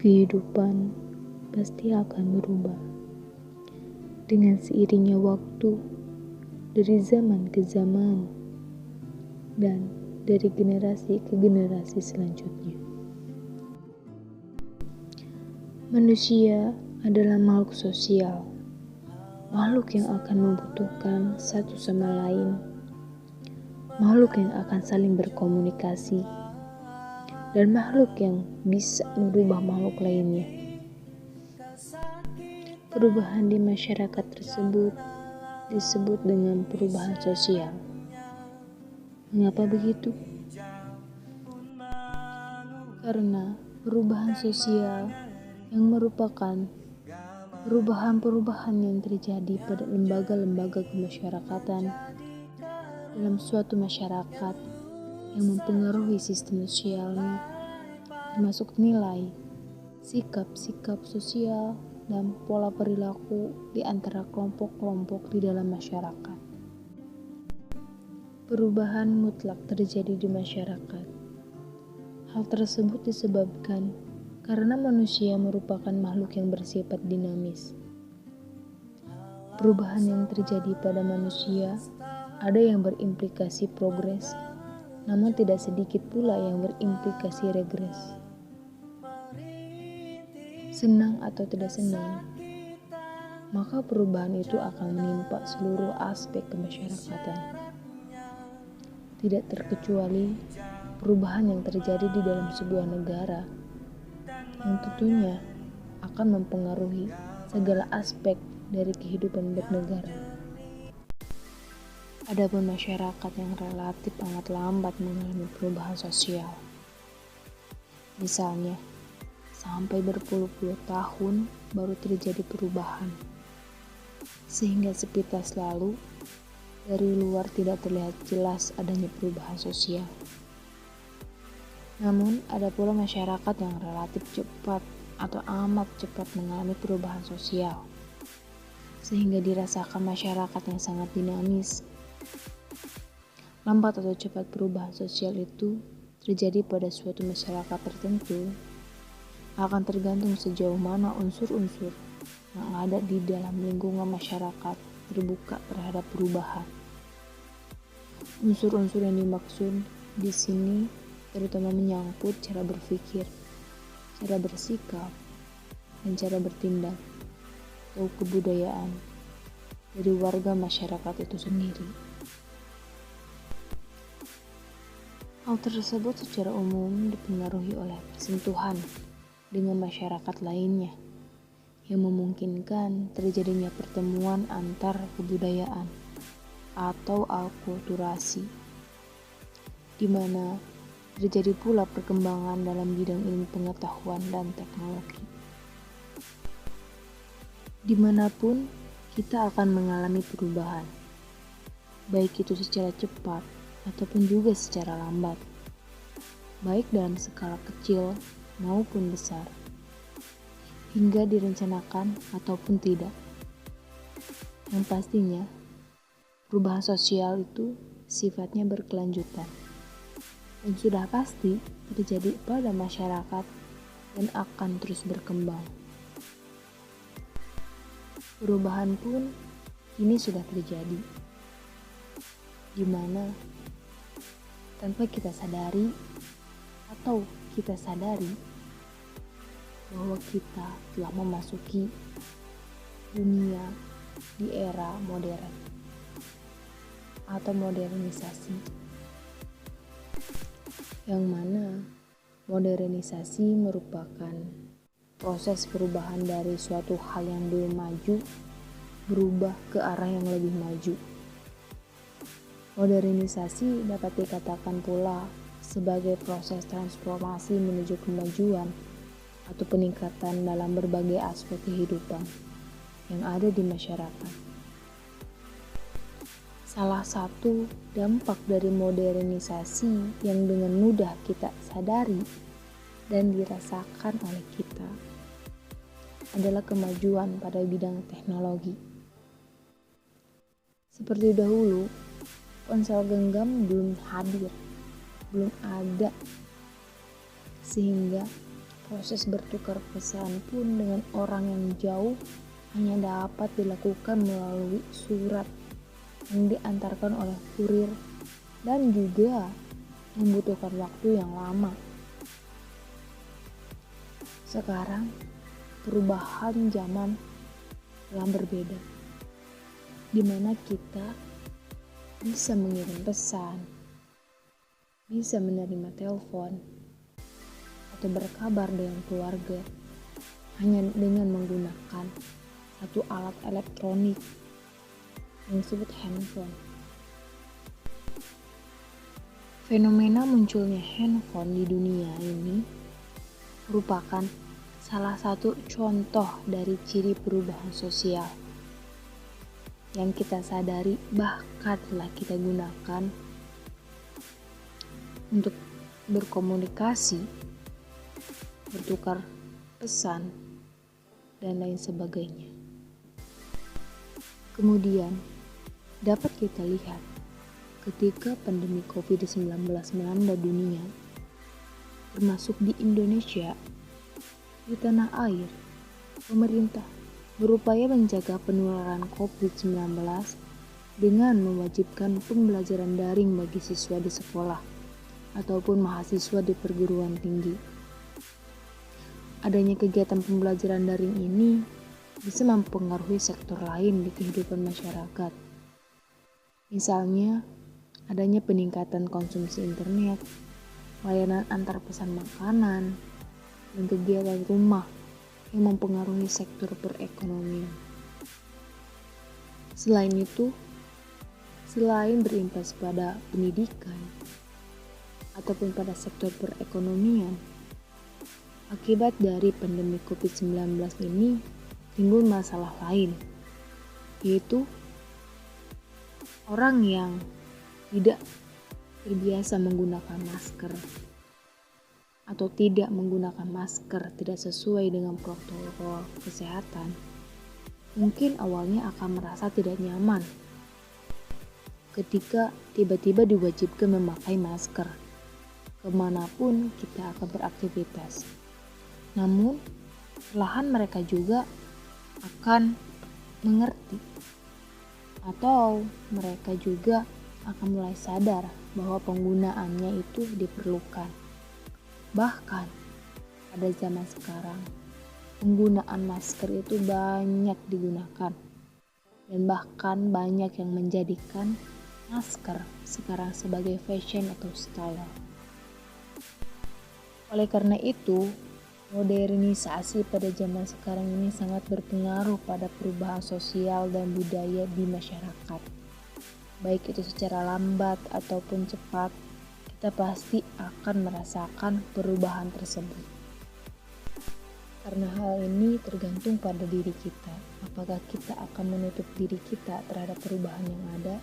Kehidupan pasti akan berubah dengan seiringnya waktu, dari zaman ke zaman, dan dari generasi ke generasi selanjutnya. Manusia adalah makhluk sosial, makhluk yang akan membutuhkan satu sama lain, makhluk yang akan saling berkomunikasi, dan makhluk yang bisa merubah makhluk lainnya. Perubahan di masyarakat tersebut disebut dengan perubahan sosial. Mengapa begitu? Karena perubahan sosial yang merupakan perubahan-perubahan yang terjadi pada lembaga-lembaga kemasyarakatan dalam suatu masyarakat yang mempengaruhi sistem sosialnya, termasuk nilai, sikap-sikap sosial, dan pola perilaku di antara kelompok-kelompok di dalam masyarakat. Perubahan mutlak terjadi di masyarakat. Hal tersebut disebabkan karena manusia merupakan makhluk yang bersifat dinamis. Perubahan yang terjadi pada manusia ada yang berimplikasi progres, namun tidak sedikit pula yang berimplikasi regres. Senang atau tidak senang, maka perubahan itu akan menimpa seluruh aspek kemasyarakatan. Tidak terkecuali perubahan yang terjadi di dalam sebuah negara, yang tentunya akan mempengaruhi segala aspek dari kehidupan bernegara. Adapun masyarakat yang relatif sangat lambat mengalami perubahan sosial, misalnya sampai berpuluh-puluh tahun baru terjadi perubahan, sehingga sepintas lalu dari luar tidak terlihat jelas adanya perubahan sosial. Namun ada pula masyarakat yang relatif cepat atau amat cepat mengalami perubahan sosial, sehingga dirasakan masyarakat yang sangat dinamis. Lambat atau cepat perubahan sosial itu terjadi pada suatu masyarakat tertentu akan tergantung sejauh mana unsur-unsur yang ada di dalam lingkungan masyarakat terbuka terhadap perubahan. Unsur-unsur yang dimaksud di sini terutama menyangkut cara berpikir, cara bersikap, dan cara bertindak atau kebudayaan dari warga masyarakat itu sendiri. Hal tersebut secara umum dipengaruhi oleh persentuhan dengan masyarakat lainnya yang memungkinkan terjadinya pertemuan antar kebudayaan atau akulturasi, di mana terjadi pula perkembangan dalam bidang ilmu pengetahuan dan teknologi. Dimanapun kita akan mengalami perubahan, baik itu secara cepat ataupun juga secara lambat, baik dalam skala kecil maupun besar, hingga direncanakan ataupun tidak. Yang pastinya, perubahan sosial itu sifatnya berkelanjutan dan sudah pasti terjadi pada masyarakat dan akan terus berkembang. Perubahan pun kini sudah terjadi, di mana tanpa kita sadari atau kita sadari bahwa kita telah memasuki dunia di era modern atau modernisasi, yang mana modernisasi merupakan proses perubahan dari suatu hal yang belum maju berubah ke arah yang lebih maju. Modernisasi dapat dikatakan pula sebagai proses transformasi menuju kemajuan atau peningkatan dalam berbagai aspek kehidupan yang ada di masyarakat. Salah satu dampak dari modernisasi yang dengan mudah kita sadari dan dirasakan oleh kita adalah kemajuan pada bidang teknologi. Seperti dahulu, ponsel genggam belum hadir, belum ada, sehingga Proses bertukar pesan pun dengan orang yang jauh hanya dapat dilakukan melalui surat yang diantarkan oleh kurir dan juga membutuhkan waktu yang lama. Sekarang perubahan zaman telah berbeda, di mana kita bisa mengirim pesan, bisa menerima telepon, atau berkabar dengan keluarga hanya dengan menggunakan satu alat elektronik yang disebut handphone. Fenomena munculnya handphone di dunia ini merupakan salah satu contoh dari ciri perubahan sosial yang kita sadari bahkan telah kita gunakan untuk berkomunikasi, bertukar pesan, dan lain sebagainya. Kemudian dapat kita lihat ketika pandemi COVID-19 melanda dunia, termasuk di Indonesia, di tanah air, pemerintah berupaya mencegah penularan COVID-19 dengan mewajibkan pembelajaran daring bagi siswa di sekolah ataupun mahasiswa di perguruan tinggi. Adanya kegiatan pembelajaran daring ini bisa mempengaruhi sektor lain di kehidupan masyarakat. Misalnya, adanya peningkatan konsumsi internet, layanan antar pesan makanan, dan kegiatan rumah yang mempengaruhi sektor perekonomian. Selain itu, selain berimbas pada pendidikan ataupun pada sektor perekonomian, akibat dari pandemi COVID-19 ini timbul masalah lain, yaitu orang yang tidak terbiasa menggunakan masker atau tidak menggunakan masker tidak sesuai dengan protokol kesehatan, mungkin awalnya akan merasa tidak nyaman ketika tiba-tiba diwajibkan memakai masker kemanapun kita akan beraktivitas. Namun, perlahan mereka juga akan mengerti atau mereka juga akan mulai sadar bahwa penggunaannya itu diperlukan. Bahkan pada zaman sekarang penggunaan masker itu banyak digunakan dan bahkan banyak yang menjadikan masker sekarang sebagai fashion atau style. Oleh karena itu, modernisasi pada zaman sekarang ini sangat berpengaruh pada perubahan sosial dan budaya di masyarakat. Baik itu secara lambat ataupun cepat, kita pasti akan merasakan perubahan tersebut. Karena hal ini tergantung pada diri kita, apakah kita akan menutup diri kita terhadap perubahan yang ada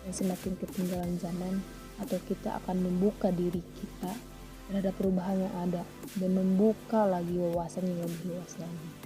yang semakin ketinggalan zaman, atau kita akan membuka diri kita terhadap perubahan yang ada dan membuka lagi wawasan yang lebih luas lagi.